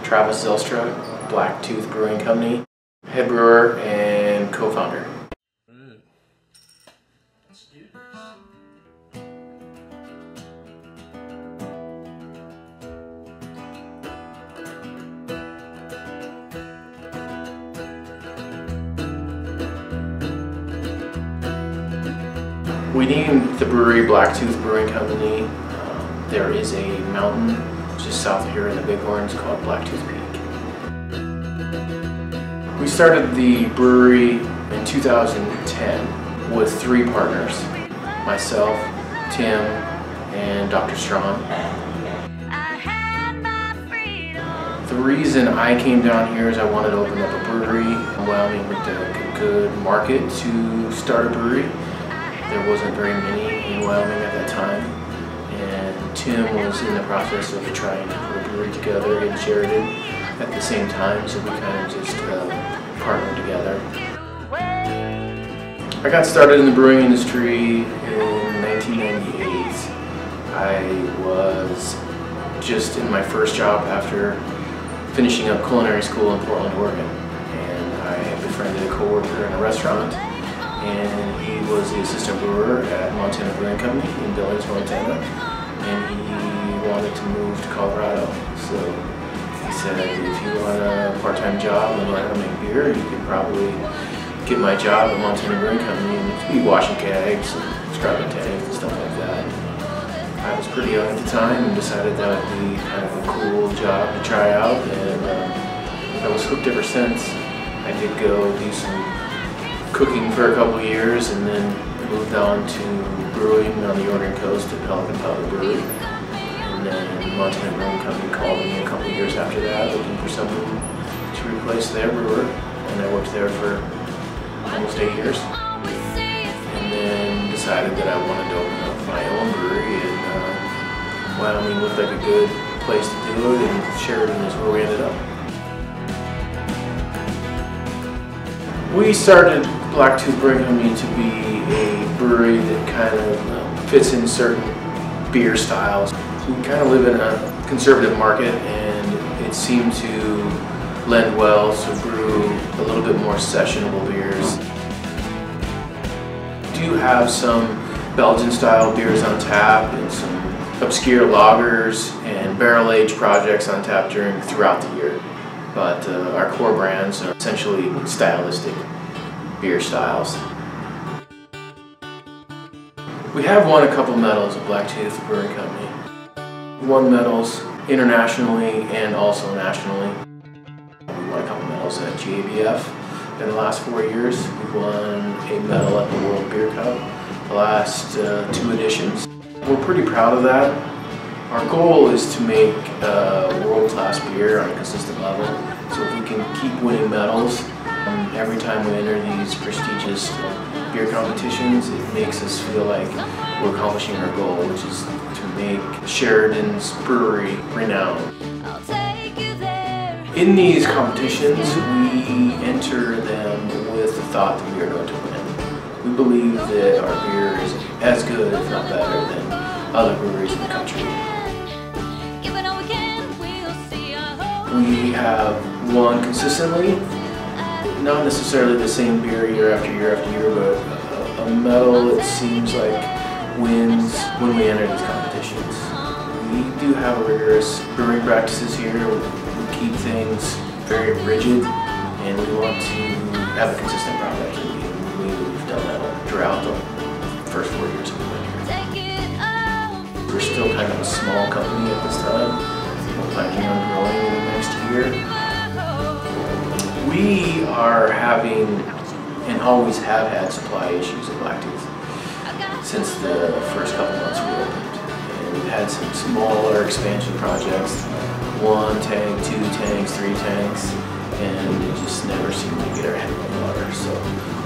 Travis Zylstra, Blacktooth Brewing Company, head brewer and co-founder. Let's do this. We named the brewery Blacktooth Brewing Company. There is a mountain just south of here in the Bighorns called Blacktooth Peak. We started the brewery in 2010 with 3 partners, myself, Tim, and Dr. Strawn. The reason I came down here is I wanted to open up a brewery. Wyoming looked like a good market to start a brewery. There wasn't very many in Wyoming at that time, and Tim was in the process of trying to put a brewery together in Sheridan at the same time, so we kind of just partnered together. I got started in the brewing industry in 1998. I was just in my first job after finishing up culinary school in Portland, Oregon, and I had befriended a coworker in a restaurant, and he was the assistant brewer at Montana Brewing Company in Billings, Montana, and he wanted to move to Colorado. So he said, if you want a part-time job and learn how to make beer, you could probably get my job at Montana Brewing Company and be washing kegs and scrubbing tanks and stuff like that. I was pretty young at the time and decided that would be kind of a cool job to try out, and I was hooked ever since. I did go do some cooking for a couple of years and then moved on to brewing on the Oregon coast at Pelican Public Brewery. And then Montana Brewing Company called me a couple of years after that looking for someone to replace their brewer, and I worked there for almost 8 years. And then decided that I wanted to open up my own brewery, and Wyoming looked like a good place to do it, and Sheridan is where we ended up. We started Blacktooth Brewing Company to be a brewery that kind of fits in certain beer styles. We kind of live in a conservative market, and it seemed to lend well to brew a little bit more sessionable beers. We do have some Belgian style beers on tap and some obscure lagers and barrel aged projects on tap throughout the year. But our core brands are essentially stylistic beer styles. We have won a couple medals at Blacktooth Brewing Company. We won medals internationally and also nationally. We won a couple medals at GABF in the last 4 years. We won a medal at the World Beer Cup the last 2 editions. We're pretty proud of that. Our goal is to make world-class beer on a consistent level. So if we can keep winning medals every time we enter these prestigious beer competitions, it makes us feel like we're accomplishing our goal, which is to make Sheridan's brewery renowned. In these competitions, we enter them with the thought that we are going to win. We believe that our beer is as good, if not better, than other breweries in the country. We have won consistently, not necessarily the same beer year after year after year, but a medal, it seems like, wins when we enter these competitions. We do have rigorous brewing practices here. We keep things very rigid, and we want to have a consistent product. We've done that throughout the first 4 years we've been here. We're still kind of a small company at this time. We're planning on growing in the next year. We are having, and always have had, supply issues at Blacktooth since the first couple months we opened. And we've had some smaller expansion projects, 1 tank, 2 tanks, 3 tanks, and it just never seemed to get our head above water. So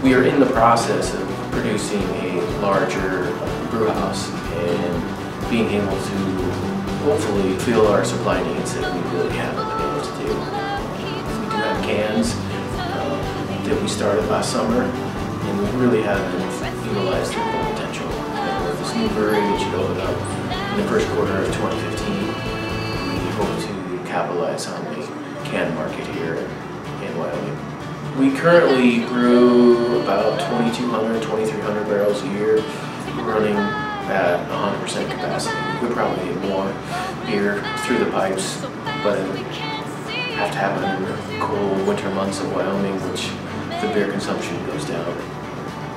we are in the process of producing a larger brew house and being able to hopefully fill our supply needs that we really haven't been able to do. We do have cans that we started last summer, and we really haven't utilized their full potential. And with this new brewery, which should open up in the first quarter of 2015, we hope to capitalize on the can market here in Wyoming. We currently brew about 2,200, 2,300 barrels a year, running at 100% capacity. We could probably get more beer through the pipes, but it would have to happen in the cool winter months of Wyoming, which the beer consumption goes down.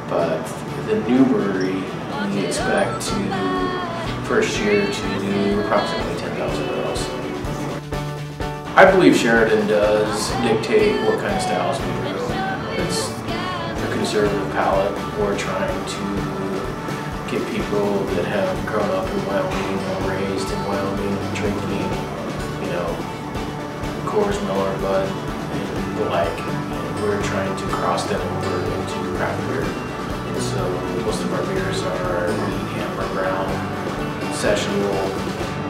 But the new brewery, we expect to, first year, to do approximately 10,000 barrels. I believe Sheridan does dictate what kind of styles we brew. It's a conservative palate. We're trying to get people that have grown up in Wyoming or raised in Wyoming drinking, you know, Coors, Miller, Bud, and the like. And we're trying to cross them over into craft beer. And so most of our beers are wheat, amber, brown, sessional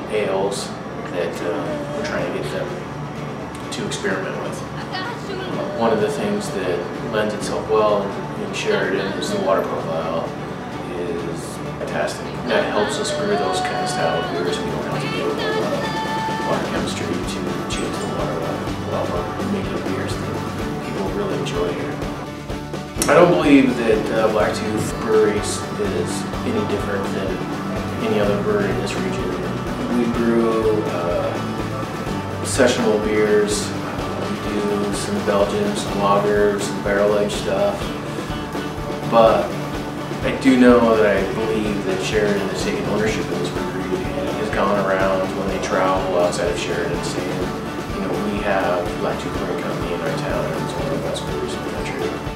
ales that we're trying to get them to experiment with. One of the things that lends itself well in Sheridan is the water profile is fantastic. That helps us brew those kind of style of beers. We don't have to do a lot of water chemistry to change the water while we're making beers that people really enjoy here. I don't believe that Blacktooth Breweries is any different than any other brewery in this region. We brew sessional beers. We do some Belgians, some lagers, some barrel-aged stuff. But I do know that I believe that Sheridan has taken ownership of this brewery and has gone around when they travel outside of Sheridan saying, you know, we have Blacktooth Brewing Company in our town and it's one of the best breweries in the country.